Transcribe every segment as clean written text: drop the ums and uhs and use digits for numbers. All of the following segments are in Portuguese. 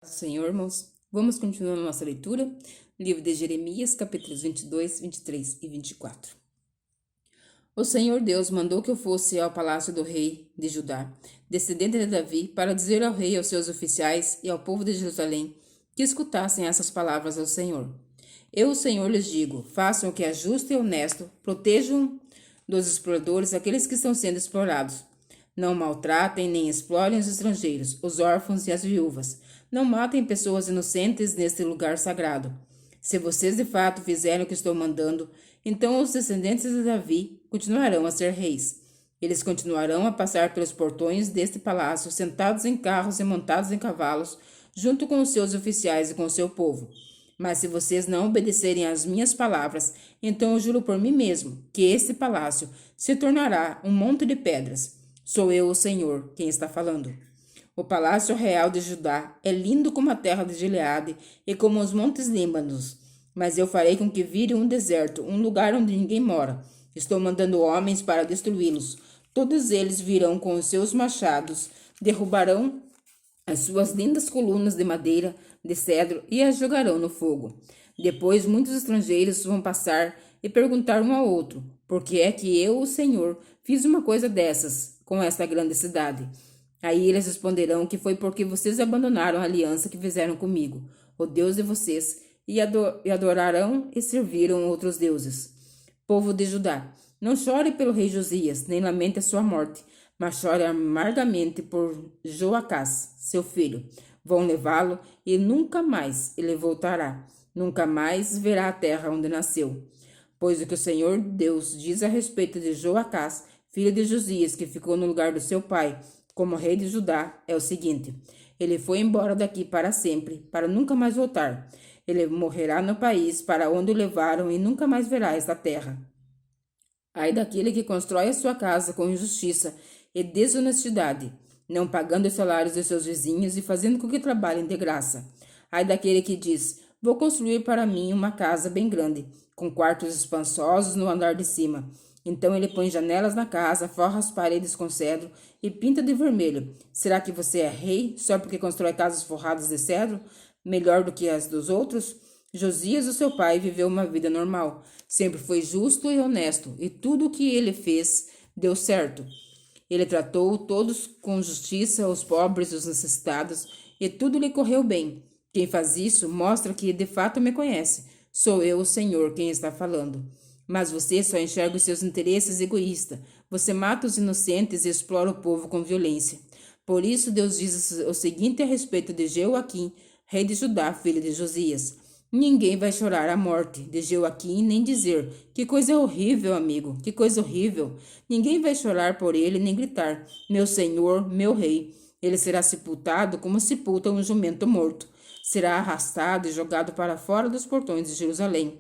Senhor, irmãos, vamos continuar a nossa leitura, livro de Jeremias, capítulos 22, 23 e 24. O Senhor Deus mandou que eu fosse ao palácio do rei de Judá, descendente de Davi, para dizer ao rei, aos seus oficiais e ao povo de Jerusalém que escutassem essas palavras ao Senhor. Eu, o Senhor, lhes digo: façam o que é justo e honesto, protejam dos exploradores aqueles que estão sendo explorados. Não maltratem nem explorem os estrangeiros, os órfãos e as viúvas. Não matem pessoas inocentes neste lugar sagrado. Se vocês de fato fizerem o que estou mandando, então os descendentes de Davi continuarão a ser reis. Eles continuarão a passar pelos portões deste palácio, sentados em carros e montados em cavalos, junto com os seus oficiais e com o seu povo. Mas se vocês não obedecerem às minhas palavras, então eu juro por mim mesmo que este palácio se tornará um monte de pedras. Sou eu, o Senhor, quem está falando. O palácio real de Judá é lindo como a terra de Gileade e como os montes Líbanos, mas eu farei com que vire um deserto, um lugar onde ninguém mora. Estou mandando homens para destruí-los. Todos eles virão com os seus machados, derrubarão as suas lindas colunas de madeira, de cedro e as jogarão no fogo. Depois muitos estrangeiros vão passar e perguntar um ao outro: por que é que eu, o Senhor, fiz uma coisa dessas com esta grande cidade? Aí eles responderão que foi porque vocês abandonaram a aliança que fizeram comigo, o Deus de vocês, e adorarão e serviram outros deuses. Povo de Judá, não chore pelo rei Josias, nem lamente a sua morte, mas chore amargamente por Joacás, seu filho. Vão levá-lo e nunca mais ele voltará, nunca mais verá a terra onde nasceu. Pois o que o Senhor Deus diz a respeito de Joacás, filho de Josias, que ficou no lugar do seu pai, como rei de Judá, é o seguinte: ele foi embora daqui para sempre, para nunca mais voltar. Ele morrerá no país para onde o levaram e nunca mais verá esta terra. Ai daquele que constrói a sua casa com injustiça e desonestidade, não pagando os salários de seus vizinhos e fazendo com que trabalhem de graça. Ai daquele que diz: vou construir para mim uma casa bem grande, com quartos espaçosos no andar de cima. Então ele põe janelas na casa, forra as paredes com cedro e pinta de vermelho. Será que você é rei só porque constrói casas forradas de cedro, melhor do que as dos outros? Josias, o seu pai, viveu uma vida normal. Sempre foi justo e honesto, e tudo o que ele fez deu certo. Ele tratou todos com justiça, os pobres, os necessitados, e tudo lhe correu bem. Quem faz isso mostra que de fato me conhece. Sou eu, o Senhor, quem está falando. Mas você só enxerga os seus interesses egoístas. Você mata os inocentes e explora o povo com violência. Por isso Deus diz o seguinte a respeito de Jeoaquim, rei de Judá, filho de Josias: ninguém vai chorar a morte de Jeoaquim, nem dizer: que coisa horrível, amigo, que coisa horrível. Ninguém vai chorar por ele, nem gritar: meu senhor, meu rei. Ele será sepultado como sepulta um jumento morto. Será arrastado e jogado para fora dos portões de Jerusalém.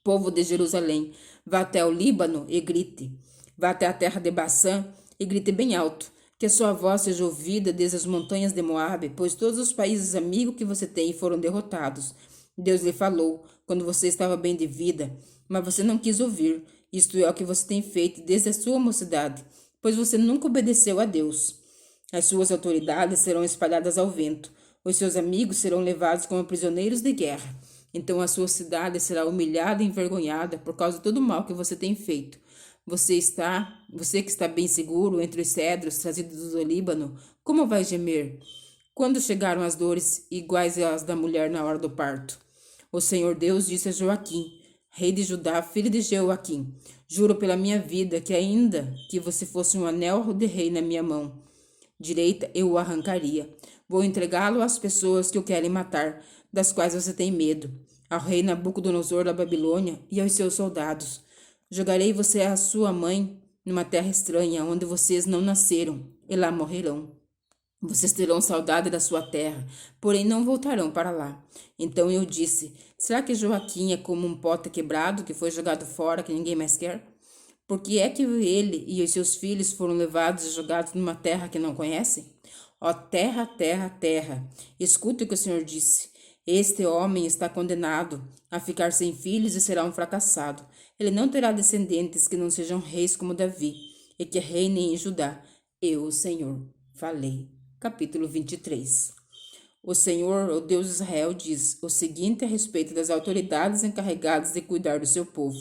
Povo de Jerusalém, vá até o Líbano e grite. Vá até a terra de Baçã e grite bem alto. Que a sua voz seja ouvida desde as montanhas de Moabe, pois todos os países amigos que você tem foram derrotados. Deus lhe falou quando você estava bem de vida, mas você não quis ouvir. Isto é o que você tem feito desde a sua mocidade, pois você nunca obedeceu a Deus. As suas autoridades serão espalhadas ao vento. Os seus amigos serão levados como prisioneiros de guerra. Então a sua cidade será humilhada e envergonhada por causa de todo o mal que você tem feito. Você que está bem seguro entre os cedros trazidos do Líbano, como vai gemer? Quando chegaram as dores iguais às da mulher na hora do parto? O Senhor Deus disse a Joaquim, rei de Judá, filho de Jeoaquim: juro pela minha vida que ainda que você fosse um anel de rei na minha mão direita, eu o arrancaria. Vou entregá-lo às pessoas que o querem matar, das quais você tem medo, ao rei Nabucodonosor da Babilônia e aos seus soldados. Jogarei você e a sua mãe numa terra estranha, onde vocês não nasceram, e lá morrerão. Vocês terão saudade da sua terra, porém não voltarão para lá. Então eu disse: será que Joaquim é como um pote quebrado que foi jogado fora, que ninguém mais quer? Por que é que ele e os seus filhos foram levados e jogados numa terra que não conhecem? Ó terra, terra, terra, escute o que o Senhor disse. Este homem está condenado a ficar sem filhos e será um fracassado. Ele não terá descendentes que não sejam reis como Davi, e que reinem em Judá. Eu, o Senhor, falei. Capítulo 23. O Senhor, o Deus de Israel, diz o seguinte a respeito das autoridades encarregadas de cuidar do seu povo.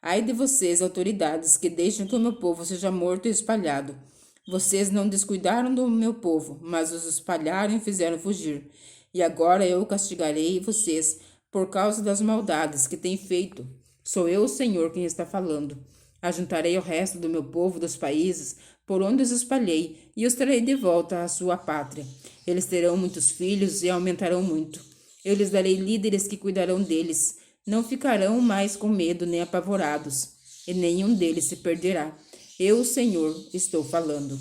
Ai de vocês, autoridades, que deixam que o meu povo seja morto e espalhado. Vocês não descuidaram do meu povo, mas os espalharam e fizeram fugir. E agora eu castigarei vocês por causa das maldades que têm feito. Sou eu, o Senhor, quem está falando. Ajuntarei o resto do meu povo dos países por onde os espalhei e os trarei de volta à sua pátria. Eles terão muitos filhos e aumentarão muito. Eu lhes darei líderes que cuidarão deles. Não ficarão mais com medo nem apavorados, e nenhum deles se perderá. Eu, o Senhor, estou falando.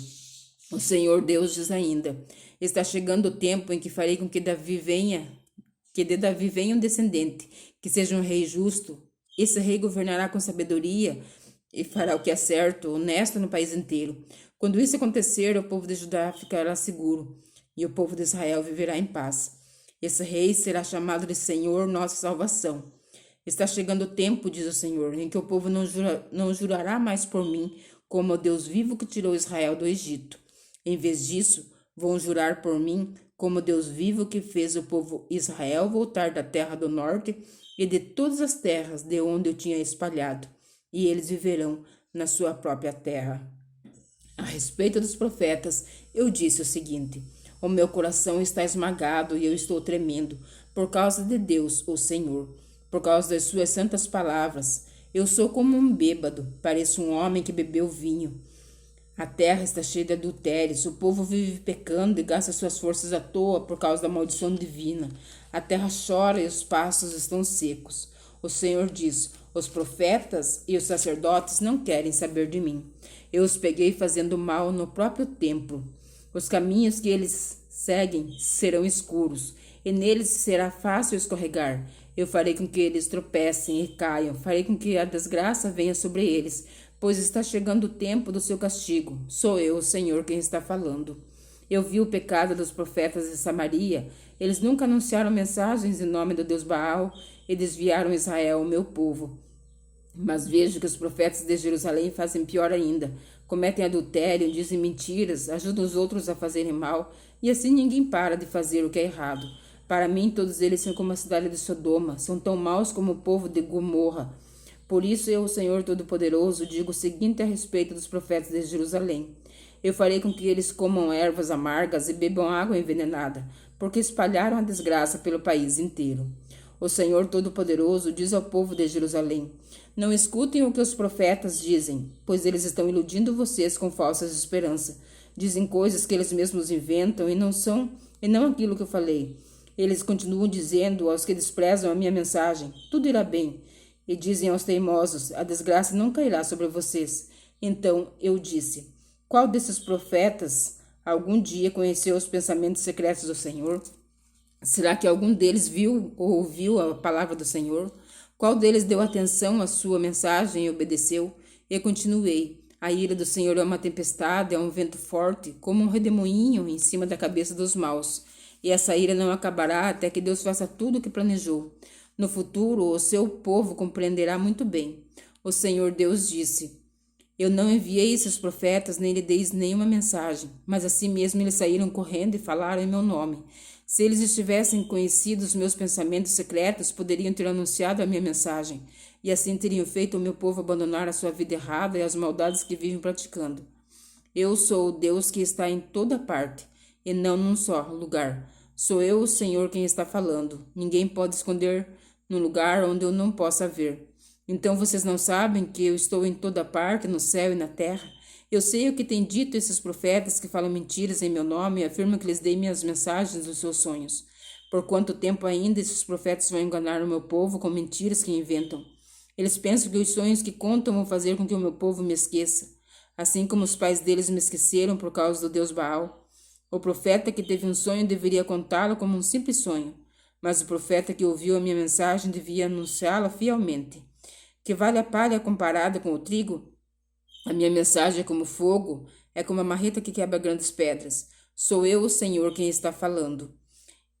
O Senhor Deus diz ainda: está chegando o tempo em que farei com que de Davi venha um descendente, que seja um rei justo. Esse rei governará com sabedoria e fará o que é certo, honesto no país inteiro. Quando isso acontecer, o povo de Judá ficará seguro, e o povo de Israel viverá em paz. Esse rei será chamado de Senhor, nossa salvação. Está chegando o tempo, diz o Senhor, em que o povo não jurará mais por mim, como o Deus vivo que tirou Israel do Egito. Em vez disso, vão jurar por mim, como o Deus vivo que fez o povo Israel voltar da terra do norte e de todas as terras de onde eu tinha espalhado, e eles viverão na sua própria terra. A respeito dos profetas, eu disse o seguinte: o meu coração está esmagado e eu estou tremendo, por causa de Deus, o Senhor, por causa das suas santas palavras. Eu sou como um bêbado, pareço um homem que bebeu vinho. A terra está cheia de adultérios, o povo vive pecando e gasta suas forças à toa por causa da maldição divina. A terra chora e os pastos estão secos. O Senhor diz: os profetas e os sacerdotes não querem saber de mim. Eu os peguei fazendo mal no próprio templo. Os caminhos que eles seguem serão escuros, e neles será fácil escorregar. Eu farei com que eles tropecem e caiam, farei com que a desgraça venha sobre eles, pois está chegando o tempo do seu castigo. Sou eu, o Senhor, quem está falando. Eu vi o pecado dos profetas de Samaria. Eles nunca anunciaram mensagens em nome do Deus Baal e desviaram Israel, o meu povo. Mas vejo que os profetas de Jerusalém fazem pior ainda. Cometem adultério, dizem mentiras, ajudam os outros a fazerem mal, e assim ninguém para de fazer o que é errado. Para mim, todos eles são como a cidade de Sodoma, são tão maus como o povo de Gomorra. Por isso eu, o Senhor Todo-Poderoso, digo o seguinte a respeito dos profetas de Jerusalém: eu farei com que eles comam ervas amargas e bebam água envenenada, porque espalharam a desgraça pelo país inteiro. O Senhor Todo-Poderoso diz ao povo de Jerusalém: não escutem o que os profetas dizem, pois eles estão iludindo vocês com falsas esperanças. Dizem coisas que eles mesmos inventam e não aquilo que eu falei. Eles continuam dizendo aos que desprezam a minha mensagem: tudo irá bem. E dizem aos teimosos: a desgraça não cairá sobre vocês. Então eu disse: qual desses profetas algum dia conheceu os pensamentos secretos do Senhor? Será que algum deles viu ou ouviu a palavra do Senhor? Qual deles deu atenção à sua mensagem e obedeceu? E continuei: a ira do Senhor é uma tempestade, é um vento forte, como um redemoinho em cima da cabeça dos maus. E essa ira não acabará até que Deus faça tudo o que planejou. No futuro, o seu povo compreenderá muito bem. O Senhor Deus disse: eu não enviei esses profetas, nem lhe dei nenhuma mensagem, mas assim mesmo eles saíram correndo e falaram em meu nome. Se eles tivessem conhecido os meus pensamentos secretos, poderiam ter anunciado a minha mensagem, e assim teriam feito o meu povo abandonar a sua vida errada e as maldades que vivem praticando. Eu sou o Deus que está em toda parte, e não num só lugar. Sou eu, o Senhor, quem está falando. Ninguém pode esconder num lugar onde eu não possa ver. Então vocês não sabem que eu estou em toda parte, no céu e na terra? Eu sei o que têm dito esses profetas que falam mentiras em meu nome e afirmam que lhes dei minhas mensagens dos seus sonhos. Por quanto tempo ainda esses profetas vão enganar o meu povo com mentiras que inventam? Eles pensam que os sonhos que contam vão fazer com que o meu povo me esqueça, assim como os pais deles me esqueceram por causa do Deus Baal. O profeta que teve um sonho deveria contá-lo como um simples sonho, mas o profeta que ouviu a minha mensagem devia anunciá-la fielmente. Que vale a palha comparada com o trigo? A minha mensagem é como fogo, é como a marreta que quebra grandes pedras. Sou eu, o Senhor, quem está falando.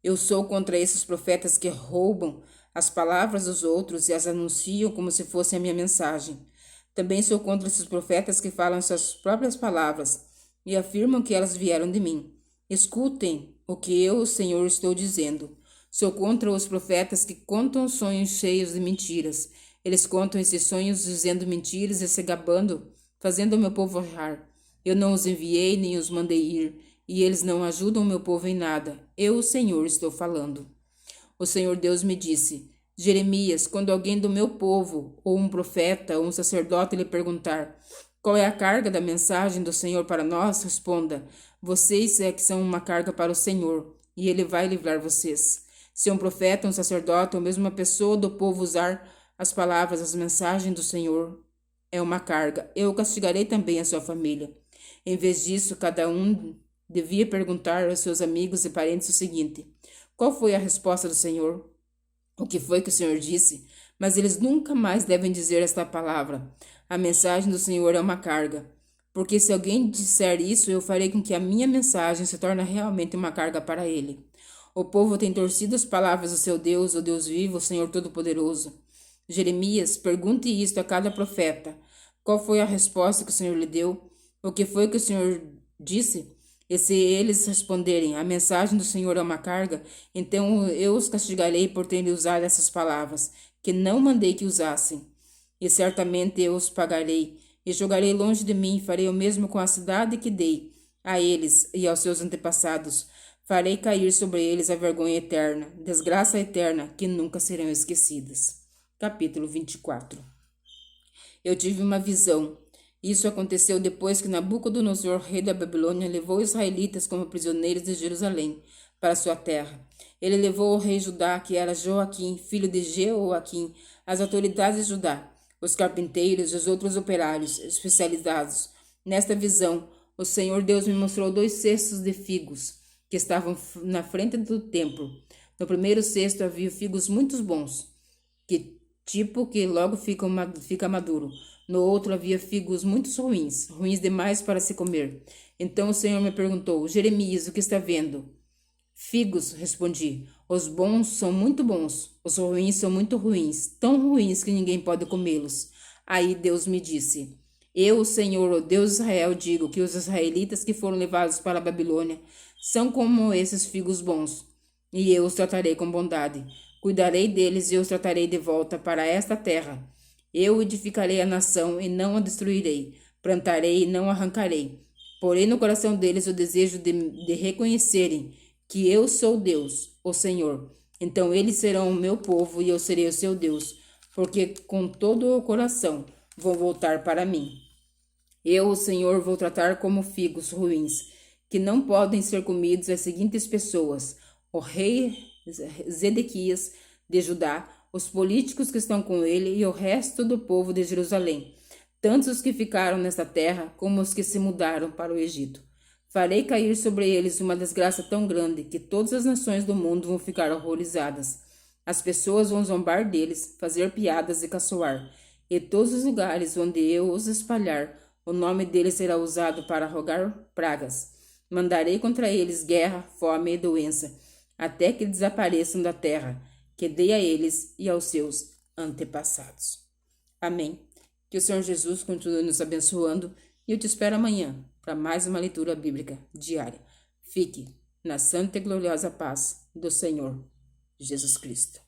Eu sou contra esses profetas que roubam as palavras dos outros e as anunciam como se fossem a minha mensagem. Também sou contra esses profetas que falam suas próprias palavras e afirmam que elas vieram de mim. Escutem o que eu, o Senhor, estou dizendo. Sou contra os profetas que contam sonhos cheios de mentiras. Eles contam esses sonhos dizendo mentiras e se gabando, fazendo o meu povo errar. Eu não os enviei nem os mandei ir, e eles não ajudam o meu povo em nada. Eu, o Senhor, estou falando. O Senhor Deus me disse: Jeremias, quando alguém do meu povo, ou um profeta, ou um sacerdote lhe perguntar qual é a carga da mensagem do Senhor para nós, responda: vocês é que são uma carga para o Senhor, e ele vai livrar vocês. Se um profeta, um sacerdote ou mesmo uma pessoa do povo usar as palavras, as mensagens do Senhor, é uma carga. Eu castigarei também a sua família. Em vez disso, cada um devia perguntar aos seus amigos e parentes o seguinte: qual foi a resposta do Senhor? O que foi que o Senhor disse? Mas eles nunca mais devem dizer esta palavra. A mensagem do Senhor é uma carga. Porque se alguém disser isso, eu farei com que a minha mensagem se torne realmente uma carga para ele. O povo tem torcido as palavras do seu Deus, o Deus vivo, o Senhor Todo-Poderoso. Jeremias, pergunte isto a cada profeta. Qual foi a resposta que o Senhor lhe deu? O que foi que o Senhor disse? E se eles responderem, a mensagem do Senhor é uma carga, então eu os castigarei por terem usado essas palavras, que não mandei que usassem. E certamente eu os pagarei, e jogarei longe de mim, farei o mesmo com a cidade que dei a eles e aos seus antepassados. Farei cair sobre eles a vergonha eterna, desgraça eterna, que nunca serão esquecidas. Capítulo 24. Eu tive uma visão. Isso aconteceu depois que Nabucodonosor, rei da Babilônia, levou os israelitas como prisioneiros de Jerusalém para sua terra. Ele levou o rei Judá, que era Joaquim, filho de Jeoaquim, as autoridades de Judá, os carpinteiros e os outros operários especializados. Nesta visão, o Senhor Deus me mostrou 2 cestos de figos que estavam na frente do templo. No primeiro cesto havia figos muito bons, que logo fica maduro. No outro havia figos muito ruins, ruins demais para se comer. Então o Senhor me perguntou: Jeremias, o que está vendo? Figos, respondi. Os bons são muito bons, os ruins são muito ruins, tão ruins que ninguém pode comê-los. Aí Deus me disse: eu, o Senhor, o Deus de Israel, digo que os israelitas que foram levados para a Babilônia são como esses figos bons, e eu os tratarei com bondade. Cuidarei deles e os tratarei de volta para esta terra. Eu edificarei a nação e não a destruirei, plantarei e não arrancarei. Porém no coração deles o desejo de reconhecerem que eu sou Deus, o Senhor. Então eles serão o meu povo e eu serei o seu Deus, porque com todo o coração vão voltar para mim. Eu, o Senhor, vou tratar como figos ruins, que não podem ser comidos as seguintes pessoas: o rei Zedequias de Judá, os políticos que estão com ele e o resto do povo de Jerusalém, tanto os que ficaram nesta terra como os que se mudaram para o Egito. Farei cair sobre eles uma desgraça tão grande que todas as nações do mundo vão ficar horrorizadas. As pessoas vão zombar deles, fazer piadas e caçoar, e todos os lugares onde eu os espalhar, o nome deles será usado para rogar pragas. Mandarei contra eles guerra, fome e doença, até que desapareçam da terra, que dei a eles e aos seus antepassados. Amém. Que o Senhor Jesus continue nos abençoando e eu te espero amanhã para mais uma leitura bíblica diária. Fique na santa e gloriosa paz do Senhor Jesus Cristo.